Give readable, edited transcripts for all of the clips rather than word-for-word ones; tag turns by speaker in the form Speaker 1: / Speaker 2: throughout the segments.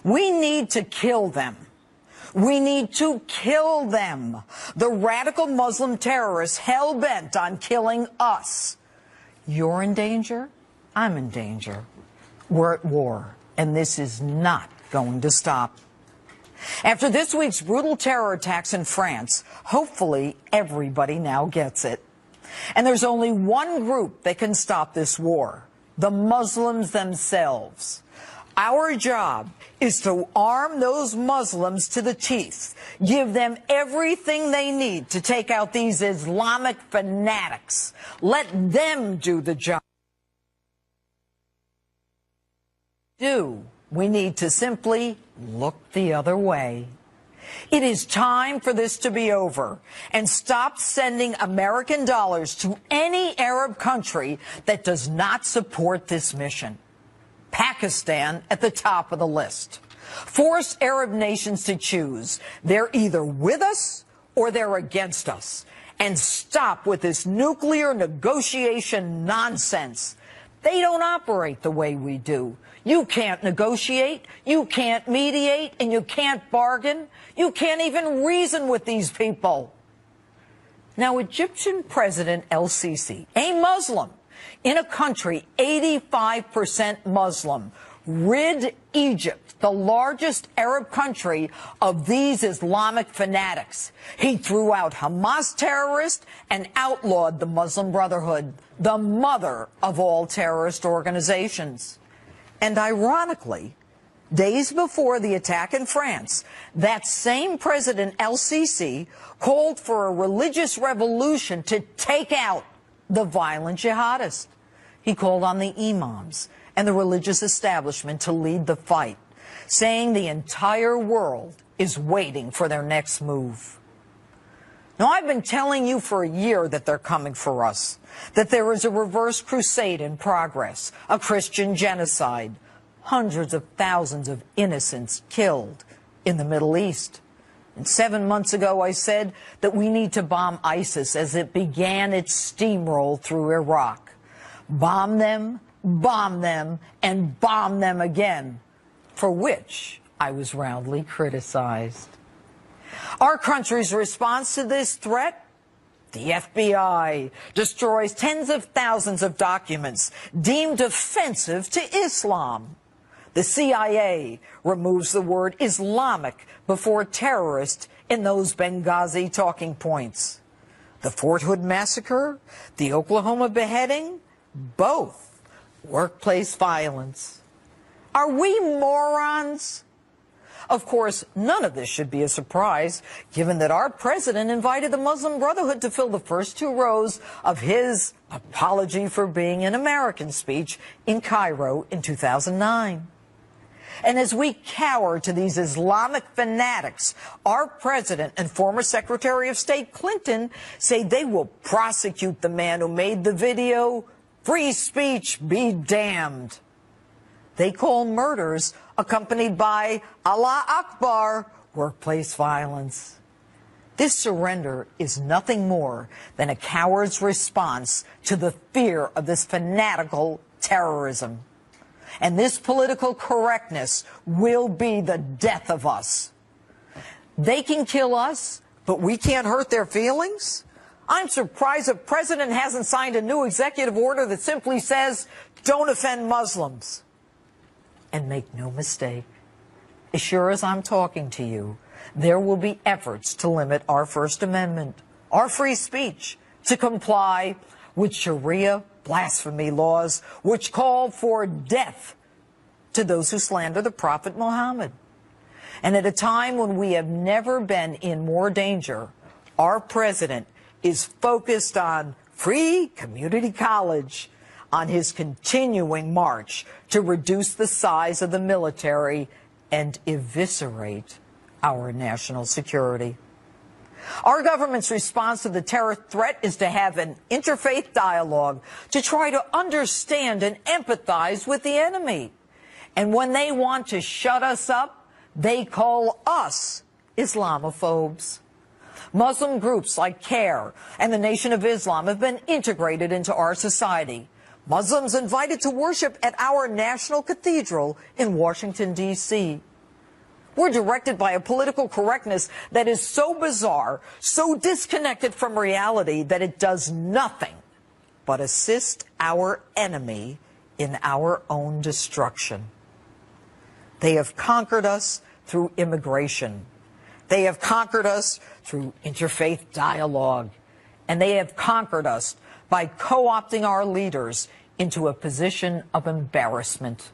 Speaker 1: We need to kill them. We need to kill them. The radical Muslim terrorists hell-bent on killing us. You're in danger. I'm in danger. We're at war, and this is not going to stop. After this week's brutal terror attacks in France, hopefully everybody now gets it. And there's only one group that can stop this war: the Muslims themselves. Our job is to arm those Muslims to the teeth, give them everything they need to take out these Islamic fanatics. Let them do the job. We need to simply look the other way. It is time for this to be over and stop sending American dollars to any Arab country that does not support this mission. Pakistan at the top of the list. Force Arab nations to choose. They're either with us or they're against us. And stop with this nuclear negotiation nonsense. They don't operate the way we do. You can't negotiate, you can't mediate, and you can't bargain. You can't even reason with these people. Now, Egyptian President el-Sisi, a Muslim, in a country 85% Muslim, rid Egypt, the largest Arab country, of these Islamic fanatics. He threw out Hamas terrorists and outlawed the Muslim Brotherhood, the mother of all terrorist organizations. And ironically, days before the attack in France, that same President el-Sisi called for a religious revolution to take out the violent jihadists. He called on the imams and the religious establishment to lead the fight, saying the entire world is waiting for their next move. Now, I've been telling you for a year that they're coming for us, that there is a reverse crusade in progress, a Christian genocide, hundreds of thousands of innocents killed in the Middle East. And 7 months ago, I said that we need to bomb ISIS as it began its steamroll through Iraq. Bomb them, and bomb them again, for which I was roundly criticized. Our country's response to this threat? The FBI destroys tens of thousands of documents deemed offensive to Islam. The CIA removes the word Islamic before terrorist in those Benghazi talking points. The Fort Hood massacre, the Oklahoma beheading, both workplace violence. Are we morons? Of course, none of this should be a surprise, given that our president invited the Muslim Brotherhood to fill the first 2 rows of his apology for being an American speech in Cairo in 2009. And as we cower to these Islamic fanatics, our president and former Secretary of State Clinton say they will prosecute the man who made the video, "Free speech be damned." They call murders accompanied by Allah Akbar workplace violence. This surrender is nothing more than a coward's response to the fear of this fanatical terrorism. And this political correctness will be the death of us. They can kill us, but we can't hurt their feelings? I'm surprised the president hasn't signed a new executive order that simply says, don't offend Muslims. And make no mistake, as sure as I'm talking to you, there will be efforts to limit our First Amendment, our free speech, to comply with Sharia blasphemy laws, which call for death to those who slander the Prophet Muhammad. And at a time when we have never been in more danger, our president is focused on free community college, on his continuing march to reduce the size of the military and eviscerate our national security. Our government's response to the terror threat is to have an interfaith dialogue to try to understand and empathize with the enemy. And when they want to shut us up, they call us Islamophobes. Muslim groups like CARE and the Nation of Islam have been integrated into our society. Muslims invited to worship at our national cathedral in Washington, D.C. We're directed by a political correctness that is so bizarre, so disconnected from reality that it does nothing but assist our enemy in our own destruction. They have conquered us through immigration. They have conquered us through interfaith dialogue. And they have conquered us by co-opting our leaders into a position of embarrassment.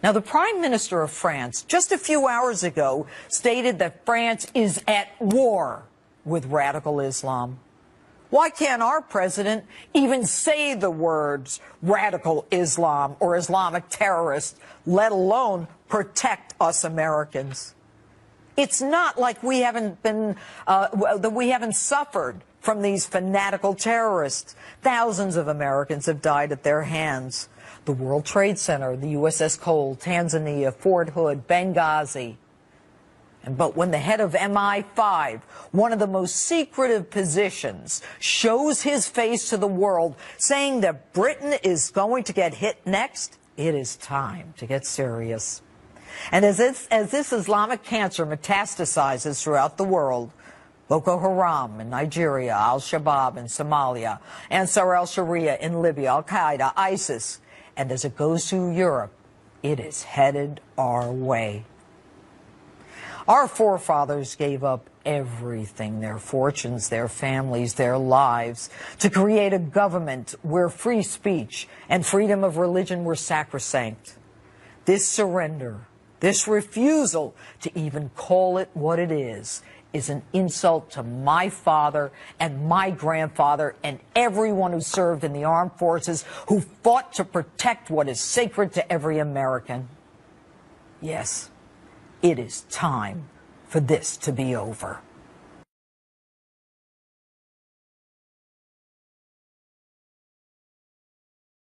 Speaker 1: Now, the Prime Minister of France, just a few hours ago, stated that France is at war with radical Islam. Why can't our president even say the words radical Islam or Islamic terrorist, let alone protect us Americans? It's not like we haven't been, that we haven't suffered from these fanatical terrorists. Thousands of Americans have died at their hands. The World Trade Center, the USS Cole, Tanzania, Fort Hood, Benghazi. But when the head of MI5, one of the most secretive positions, shows his face to the world saying that Britain is going to get hit next, it is time to get serious. And as this Islamic cancer metastasizes throughout the world, Boko Haram in Nigeria, Al-Shabaab in Somalia, Ansar al-Sharia in Libya, Al-Qaeda, ISIS, and as it goes through Europe, it is headed our way. Our forefathers gave up everything, their fortunes, their families, their lives, to create a government where free speech and freedom of religion were sacrosanct. This surrender, this refusal to even call it what it is an insult to my father and my grandfather and everyone who served in the armed forces, who fought to protect what is sacred to every American. Yes, it is time for this to be over.